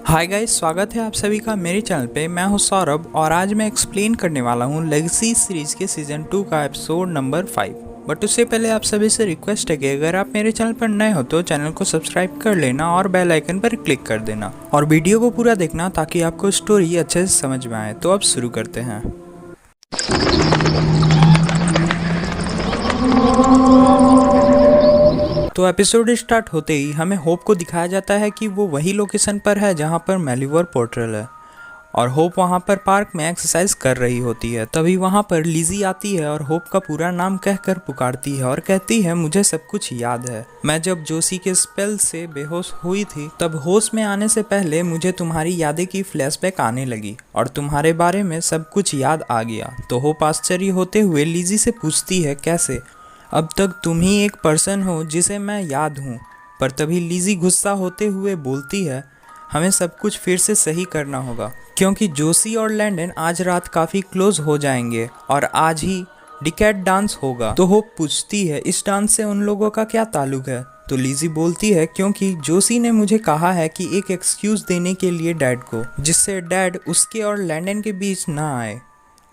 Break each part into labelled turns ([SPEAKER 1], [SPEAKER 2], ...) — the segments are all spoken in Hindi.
[SPEAKER 1] हाय गाइस, स्वागत है आप सभी का मेरे चैनल पे। मैं हूं सौरभ और आज मैं एक्सप्लेन करने वाला हूं लेगेसी सीरीज के सीजन 2 का एपिसोड नंबर 5। बट उससे पहले आप सभी से रिक्वेस्ट है कि अगर आप मेरे चैनल पर नए हो तो चैनल को सब्सक्राइब कर लेना और बेल आइकन पर क्लिक कर देना और वीडियो को पूरा देखना ताकि आपको स्टोरी अच्छे से समझ में आए। तो अब शुरू करते हैं। तो एपिसोड स्टार्ट होते ही हमें होप को दिखाया जाता है कि वो वही लोकेशन पर है जहाँ पर मेलिवर पोर्टल है और होप वहाँ पर पार्क में एक्सरसाइज कर रही होती है। तभी वहाँ पर लिजी आती है और होप का पूरा नाम कहकर पुकारती है और कहती है, मुझे सब कुछ याद है। मैं जब जोशी के स्पेल से बेहोश हुई थी तब होश में आने से पहले मुझे तुम्हारी यादें की फ्लैशबैक आने लगी और तुम्हारे बारे में सब कुछ याद आ गया। तो होप आश्चर्य होते हुए लिजी से पूछती है, कैसे? अब तक तुम ही एक पर्सन हो जिसे मैं याद हूँ। पर तभी लिजी गुस्सा होते हुए बोलती है, हमें सब कुछ फिर से सही करना होगा क्योंकि जोशी और लैंडन आज रात काफ़ी क्लोज हो जाएंगे और आज ही डिकैट डांस होगा। तो होप पूछती है, इस डांस से उन लोगों का क्या ताल्लुक है? तो लिजी बोलती है, क्योंकि जोशी ने मुझे कहा है कि एक एक्सक्यूज़ देने के लिए डैड को, जिससे डैड उसके और लैंडन के बीच ना आए।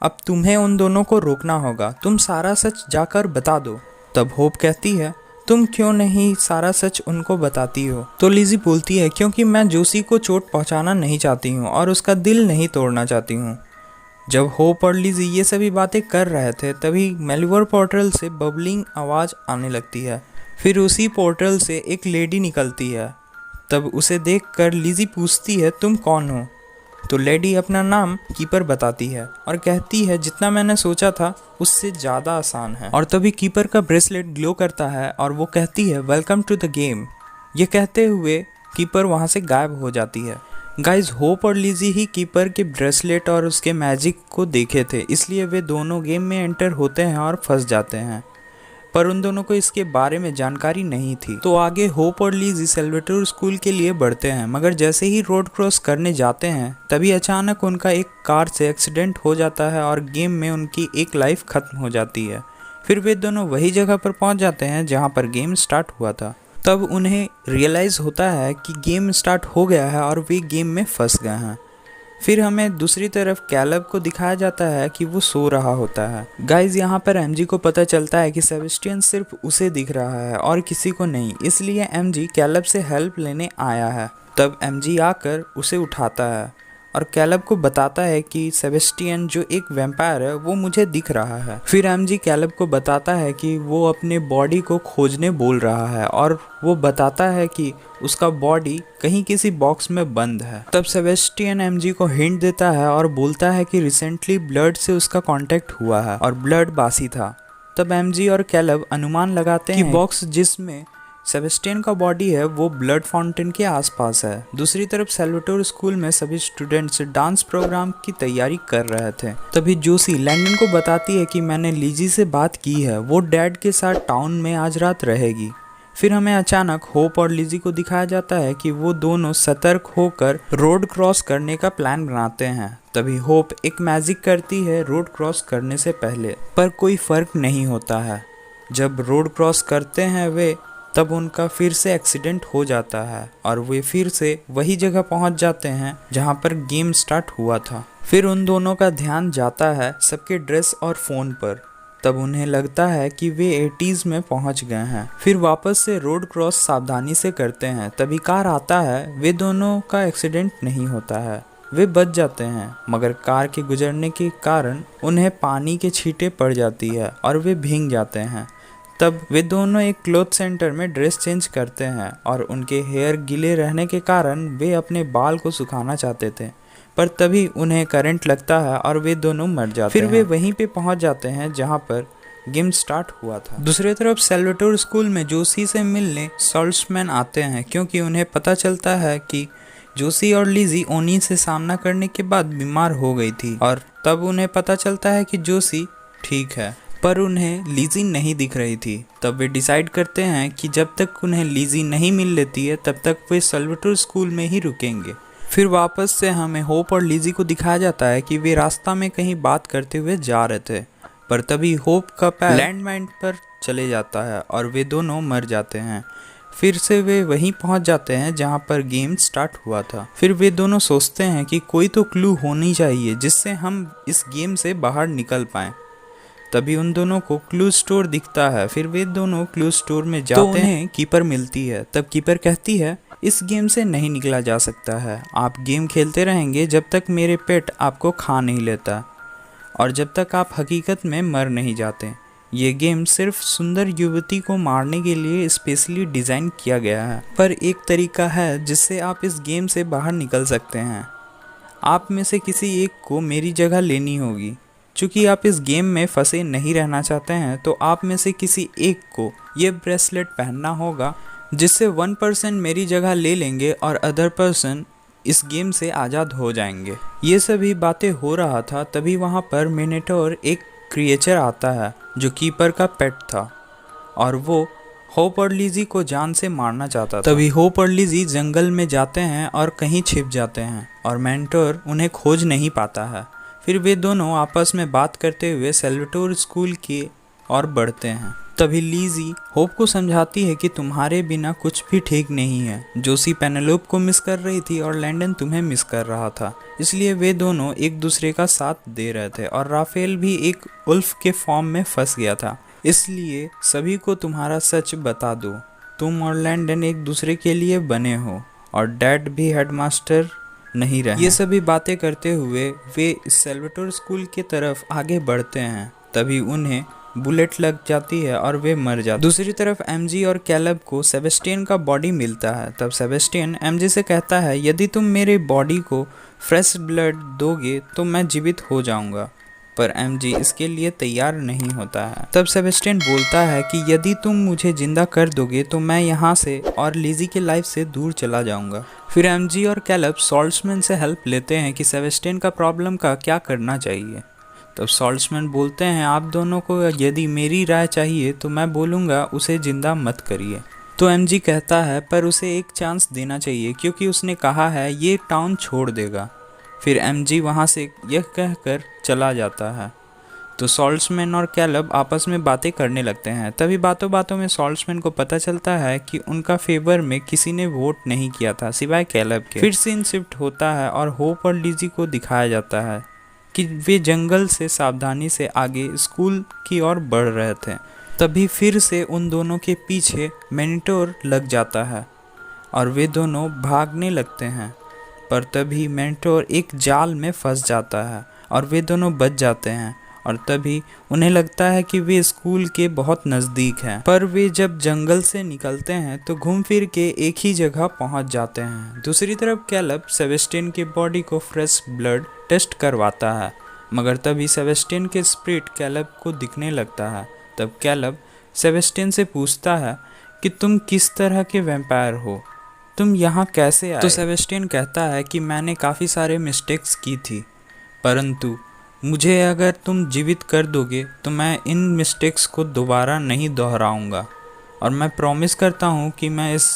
[SPEAKER 1] अब तुम्हें उन दोनों को रोकना होगा। तुम सारा सच जाकर बता दो। तब होप कहती है, तुम क्यों नहीं सारा सच उनको बताती हो? तो लिजी बोलती है, क्योंकि मैं जोशी को चोट पहुंचाना नहीं चाहती हूं और उसका दिल नहीं तोड़ना चाहती हूं। जब होप और लिजी ये सभी बातें कर रहे थे तभी मेलिवर पोर्टल से बबलिंग आवाज़ आने लगती है। फिर उसी पोर्टल से एक लेडी निकलती है। तब उसे देखकर लिजी पूछती है, तुम कौन हो? तो लेडी अपना नाम कीपर बताती है और कहती है, जितना मैंने सोचा था उससे ज़्यादा आसान है। और तभी कीपर का ब्रेसलेट ग्लो करता है और वो कहती है, वेलकम टू द गेम। ये कहते हुए कीपर वहाँ से गायब हो जाती है। गाइज, होप और लिजी ही कीपर के ब्रेसलेट और उसके मैजिक को देखे थे, इसलिए वे दोनों गेम में एंटर होते हैं और फंस जाते हैं। पर उन दोनों को इसके बारे में जानकारी नहीं थी। तो आगे होप और लिजी सेल्वेटोर स्कूल के लिए बढ़ते हैं, मगर जैसे ही रोड क्रॉस करने जाते हैं तभी अचानक उनका एक कार से एक्सीडेंट हो जाता है और गेम में उनकी एक लाइफ खत्म हो जाती है। फिर वे दोनों वही जगह पर पहुंच जाते हैं जहां पर गेम स्टार्ट हुआ था। तब उन्हें रियलाइज़ होता है कि गेम स्टार्ट हो गया है और वे गेम में फंस गए हैं। फिर हमें दूसरी तरफ कैलब को दिखाया जाता है कि वो सो रहा होता है। गाइज, यहाँ पर एमजी को पता चलता है कि सेबेस्टियन सिर्फ उसे दिख रहा है और किसी को नहीं, इसलिए एमजी कैलब से हेल्प लेने आया है। तब एमजी आकर उसे उठाता है और कैलब को बताता है कि सेबेस्टियन जो एक वैम्पायर है वो मुझे दिख रहा है। फिर एमजी कैलब को बताता है कि वो अपने बॉडी को खोजने बोल रहा है और वो बताता है कि उसका बॉडी कहीं किसी बॉक्स में बंद है। तब सेबेस्टियन एमजी को हिंट देता है और बोलता है कि रिसेंटली ब्लड से उसका कांटेक्ट हुआ है और ब्लड बासी था। तब एमजी और कैलब अनुमान लगाते हैं कि बॉक्स जिसमें सेबेस्टियन का बॉडी है वो ब्लड फाउंटेन के आसपास है। दूसरी तरफ सेल्वेटोर स्कूल में सभी स्टूडेंट्स डांस प्रोग्राम की तैयारी कर रहे थे। तभी जोशी लैंडन को बताती है कि मैंने लिजी से बात की है, वो डैड के साथ टाउन में आज रात रहेगी। फिर हमें अचानक होप और लिजी को दिखाया जाता है कि वो दोनों सतर्क होकर रोड क्रॉस करने का प्लान बनाते हैं। तभी होप एक मैजिक करती है रोड क्रॉस करने से पहले, पर कोई फर्क नहीं होता है। जब रोड क्रॉस करते हैं वे, तब उनका फिर से एक्सीडेंट हो जाता है और वे फिर से वही जगह पहुंच जाते हैं जहां पर गेम स्टार्ट हुआ था। फिर उन दोनों का ध्यान जाता है सबके ड्रेस और फ़ोन पर। तब उन्हें लगता है कि वे 80s में पहुंच गए हैं। फिर वापस से रोड क्रॉस सावधानी से करते हैं। तभी कार आता है। वे दोनों का एक्सीडेंट नहीं होता है, वे बच जाते हैं, मगर कार के गुजरने के कारण उन्हें पानी के छींटे पड़ जाती है और वे भीग जाते हैं। तब वे दोनों एक क्लॉथ सेंटर में ड्रेस चेंज करते हैं और उनके हेयर गीले रहने के कारण वे अपने बाल को सुखाना चाहते थे, पर तभी उन्हें करंट लगता है और वे दोनों मर जाते हैं। फिर वे वहीं पे पहुंच जाते हैं जहां पर गेम स्टार्ट हुआ था। दूसरी तरफ सेल्वेटोर स्कूल में जोशी से मिलने सॉल्ट्समैन आते हैं, क्योंकि उन्हें पता चलता है कि जोशी और लिजी ओनी से सामना करने के बाद बीमार हो गई थी और तब उन्हें पता चलता है कि जोशी ठीक है, पर उन्हें लिजी नहीं दिख रही थी। तब वे डिसाइड करते हैं कि जब तक उन्हें लिजी नहीं मिल लेती है तब तक वे सेल्वेटोर स्कूल में ही रुकेंगे। फिर वापस से हमें होप और लिजी को दिखाया जाता है कि वे रास्ता में कहीं बात करते हुए जा रहे थे, पर तभी होप का पैर लैंडमाइन पर चले जाता है और वे दोनों मर जाते हैं। फिर से वे वहीं पहुंच जाते हैं जहां पर गेम स्टार्ट हुआ था। फिर वे दोनों सोचते हैं कि कोई तो क्लू होनी चाहिए जिससे हम इस गेम से बाहर निकल पाएं। तभी उन दोनों को क्लू स्टोर दिखता है। फिर वे दोनों क्लू स्टोर में जाते हैं तो उन्हें कीपर मिलती है। तब कीपर कहती है, इस गेम से नहीं निकला जा सकता है। आप गेम खेलते रहेंगे जब तक मेरे पेट आपको खा नहीं लेता और जब तक आप हकीकत में मर नहीं जाते। ये गेम सिर्फ सुंदर युवती को मारने के लिए स्पेशली डिज़ाइन किया गया है, पर एक तरीका है जिससे आप इस गेम से बाहर निकल सकते हैं। आप में से किसी एक को मेरी जगह लेनी होगी। चूँकि आप इस गेम में फंसे नहीं रहना चाहते हैं तो आप में से किसी एक को ये ब्रेसलेट पहनना होगा, जिससे 1% मेरी जगह ले लेंगे और अदर पर्सन इस गेम से आज़ाद हो जाएंगे। ये सभी बातें हो रहा था तभी वहाँ पर मिनोटॉर एक क्रिएचर आता है जो कीपर का पेट था और वो होप और लिज़ी को जान से मारना चाहता था। तभी होप और लिज़ी जंगल में जाते हैं और कहीं छिप जाते हैं और मिनोटॉर उन्हें खोज नहीं पाता है। फिर वे दोनों आपस में बात करते हुए सैल्वाटोर स्कूल की ओर बढ़ते हैं। तभी लिज़ी होप को समझाती है कि तुम्हारे बिना कुछ भी ठीक नहीं है। जोसी पेनेलोप को मिस कर रही थी और लैंडन तुम्हें मिस कर रहा था, इसलिए वे दोनों एक दूसरे का साथ दे रहे थे। और राफेल भी एक उल्फ के फॉर्म में फंस गया था, इसलिए सभी को तुम्हारा सच बता दो। तुम और लैंडन एक दूसरे के लिए बने हो और डैड भी हेडमास्टर नहीं रहे। ये सभी बातें करते हुए वे सैल्वाटोर स्कूल की तरफ आगे बढ़ते हैं। तभी उन्हें बुलेट लग जाती है और वे मर जाते हैं। दूसरी तरफ एमजी और कैलब को सेबेस्टियन का बॉडी मिलता है। तब सेबेस्टियन एमजी से कहता है, यदि तुम मेरे बॉडी को फ्रेश ब्लड दोगे तो मैं जीवित हो जाऊंगा, पर एमजी इसके लिए तैयार नहीं होता है। तब सेबेस्टियन बोलता है कि यदि तुम मुझे जिंदा कर दोगे तो मैं यहाँ से और लिज़ी के लाइफ से दूर चला जाऊंगा। फिर एमजी और कैलब सॉल्ट्समैन से हेल्प लेते हैं कि सेबेस्टियन का प्रॉब्लम का क्या करना चाहिए। तब सॉल्ट्समैन बोलते हैं, आप दोनों को यदि मेरी राय चाहिए तो मैं बोलूँगा उसे ज़िंदा मत करिए। तो एमजी कहता है पर उसे एक चांस देना चाहिए क्योंकि उसने कहा है ये टाउन छोड़ देगा। फिर एमजी वहाँ से यह कहकर चला जाता है। तो सॉल्ट्समैन और कैलब आपस में बातें करने लगते हैं। तभी बातों बातों में सॉल्ट्समैन को पता चलता है कि उनका फेवर में किसी ने वोट नहीं किया था सिवाय कैलब के। फिर सीन शिफ्ट होता है और होप और लिज़ी को दिखाया जाता है कि वे जंगल से सावधानी से आगे स्कूल की ओर बढ़ रहे थे। तभी फिर से उन दोनों के पीछे मिनोटॉर लग जाता है और वे दोनों भागने लगते हैं, पर तभी मिनोटॉर एक जाल में फंस जाता है और वे दोनों बच जाते हैं। और तभी उन्हें लगता है कि वे स्कूल के बहुत नज़दीक हैं, पर वे जब जंगल से निकलते हैं तो घूम फिर के एक ही जगह पहुंच जाते हैं। दूसरी तरफ कैलब सेबेस्टियन की बॉडी को फ्रेश ब्लड टेस्ट करवाता है, मगर तभी सेबेस्टियन के स्पिरिट कैलब को दिखने लगता है। तब कैलब सेबेस्टियन से पूछता है कि तुम किस तरह के वैम्पायर हो, तुम यहाँ कैसे आए? तो सेबेस्टियन कहता है कि मैंने काफ़ी सारे मिस्टेक्स की थी, परंतु मुझे अगर तुम जीवित कर दोगे तो मैं इन मिस्टेक्स को दोबारा नहीं दोहराऊंगा और मैं प्रॉमिस करता हूँ कि मैं इस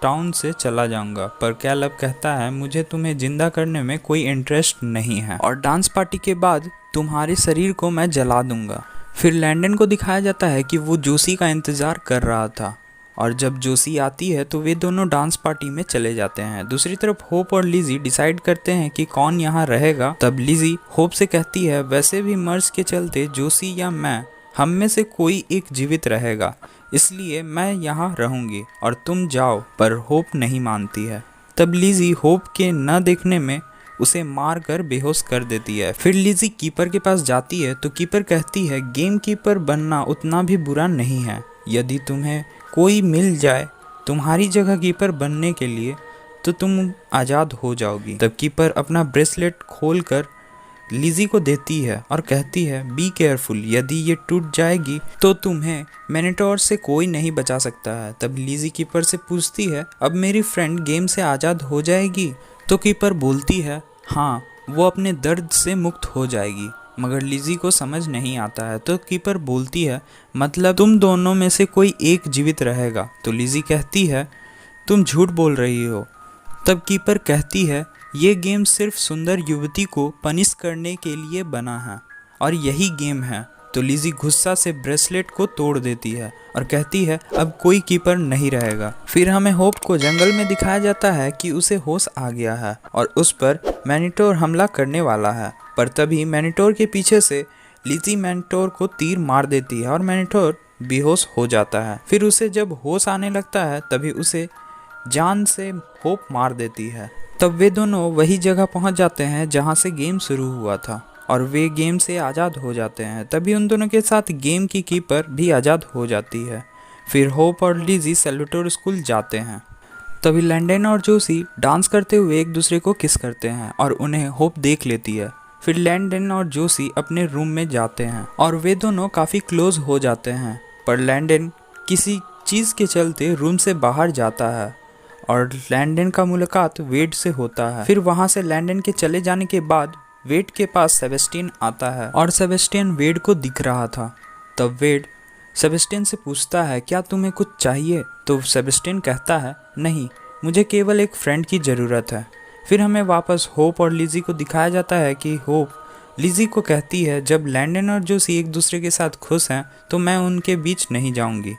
[SPEAKER 1] टाउन से चला जाऊंगा। पर कैलब कहता है, मुझे तुम्हें जिंदा करने में कोई इंटरेस्ट नहीं है और डांस पार्टी के बाद तुम्हारे शरीर को मैं जला दूंगा। फिर लैंडन को दिखाया जाता है कि वो जोसी का इंतज़ार कर रहा था और जब जोसी आती है तो वे दोनों डांस पार्टी में चले जाते हैं। दूसरी तरफ होप और लिज़ी डिसाइड करते हैं कि कौन यहाँ रहेगा। तब लिज़ी होप से कहती है, वैसे भी मर्ज के चलते जोसी या मैं हम में से कोई एक जीवित रहेगा, इसलिए मैं यहाँ रहूँगी और तुम जाओ। पर होप नहीं मानती है। तब लिज़ी होप के न देखने में उसे मार कर बेहोश कर देती है। फिर लिज़ी कीपर के पास जाती है तो कीपर कहती है, गेम कीपर बनना उतना भी बुरा नहीं है। यदि तुम्हें कोई मिल जाए तुम्हारी जगह कीपर बनने के लिए तो तुम आज़ाद हो जाओगी। तब कीपर अपना ब्रेसलेट खोलकर लिज़ी को देती है और कहती है, बी केयरफुल, यदि ये टूट जाएगी तो तुम्हें मिनोटॉर से कोई नहीं बचा सकता है। तब लिज़ी कीपर से पूछती है, अब मेरी फ्रेंड गेम से आज़ाद हो जाएगी? तो कीपर बोलती है, हाँ, वो अपने दर्द से मुक्त हो जाएगी। मगर लिज़ी को समझ नहीं आता है। तो कीपर बोलती है, मतलब तुम दोनों में से कोई एक जीवित रहेगा? तो लिज़ी कहती है, तुम झूठ बोल रही हो। तब कीपर कहती है, ये गेम सिर्फ सुंदर युवती को पनिश करने के लिए बना है और यही गेम है, तो लिज़ी गुस्सा से ब्रेसलेट को तोड़ देती है और कहती है अब कोई कीपर नहीं रहेगा। फिर हमें होप को जंगल में दिखाया जाता है कि उसे होश आ गया है और उस पर मैनिटोर हमला करने वाला है, पर तभी मैनिटोर के पीछे से लिज़ी मैनिटोर को तीर मार देती है और मैनिटोर बेहोश हो जाता है। फिर उसे जब होश आने लगता है तभी उसे जान से होप मार देती है। तब वे दोनों वही जगह पहुंच जाते हैं जहां से गेम शुरू हुआ था और वे गेम से आज़ाद हो जाते हैं। तभी उन दोनों के साथ गेम की कीपर भी आज़ाद हो जाती है। फिर होप और लिज़ी सैल्वाटोर स्कूल जाते हैं। तभी लैंडन और जोसी डांस करते हुए एक दूसरे को किस करते हैं और उन्हें होप देख लेती है। फिर लैंडन और जोसी अपने रूम में जाते हैं और वे दोनों काफ़ी क्लोज हो जाते हैं, पर लैंडन किसी चीज़ के चलते रूम से बाहर जाता है और लैंडन का मुलाकात वेड से होता है। फिर वहाँ से लैंडन के चले जाने के बाद वेड के पास सेबेस्टियन आता है और सेबेस्टियन वेड को दिख रहा था। तब वेड सेबेस्टियन से पूछता है क्या तुम्हें कुछ चाहिए, तो सेबेस्टियन कहता है नहीं, मुझे केवल एक फ्रेंड की ज़रूरत है। फिर हमें वापस होप और लिज़ी को दिखाया जाता है कि होप लिज़ी को कहती है जब लैंडन और जोसी एक दूसरे के साथ खुश हैं तो मैं उनके बीच नहीं जाऊंगी।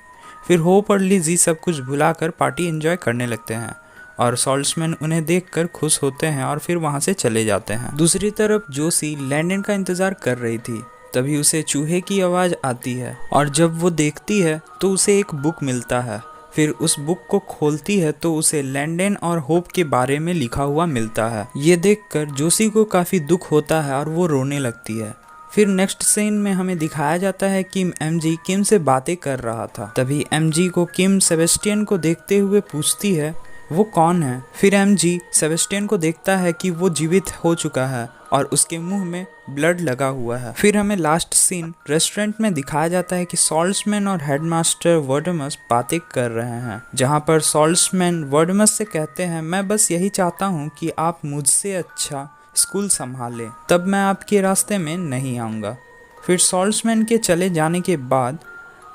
[SPEAKER 1] फिर होप और लिज़ी सब कुछ भुलाकर पार्टी एंजॉय करने लगते हैं और सॉल्ट्समैन उन्हें देखकर खुश होते हैं और फिर वहां से चले जाते हैं। दूसरी तरफ जोसी लैंडन का इंतज़ार कर रही थी, तभी उसे चूहे की आवाज़ आती है और जब वो देखती है तो उसे एक बुक मिलता है। फिर उस बुक को खोलती है तो उसे लैंडन और होप के बारे में लिखा हुआ मिलता है। ये देखकर जोसी को काफ़ी दुख होता है और वो रोने लगती है। फिर नेक्स्ट सीन में हमें दिखाया जाता है कि एमजी किम से बातें कर रहा था। तभी एमजी को किम सेबेस्टियन को देखते हुए पूछती है वो कौन है। फिर एमजी सेबेस्टियन को देखता है कि वो जीवित हो चुका है और उसके मुंह में ब्लड लगा हुआ है। फिर हमें लास्ट सीन रेस्टोरेंट में दिखाया जाता है कि सॉल्ट्समैन और हेडमास्टर वर्डमस बातें कर रहे हैं, जहां पर सॉल्ट्समैन वर्डमस से कहते हैं मैं बस यही चाहता हूं कि आप मुझसे अच्छा स्कूल संभालें, तब मैं आपके रास्ते में नहीं आऊँगा। फिर सॉल्ट्समैन के चले जाने के बाद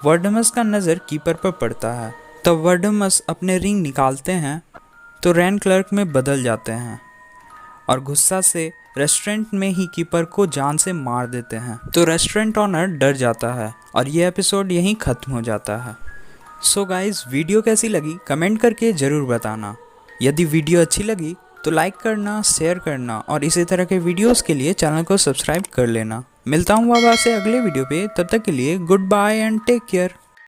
[SPEAKER 1] वर्डमस का नज़र कीपर पर पड़ता है। तब वर्डमस अपने रिंग निकालते हैं तो रैन क्लर्क में बदल जाते हैं और गुस्सा से रेस्टोरेंट में ही कीपर को जान से मार देते हैं। तो रेस्टोरेंट ऑनर डर जाता है और ये एपिसोड यहीं ख़त्म हो जाता है। सो गाइस, वीडियो कैसी लगी कमेंट करके ज़रूर बताना। यदि वीडियो अच्छी लगी तो लाइक करना, शेयर करना और इसी तरह के वीडियोस के लिए चैनल को सब्सक्राइब कर लेना। मिलता हूँ वापस से अगले वीडियो पे, तब तक के लिए goodbye and take care.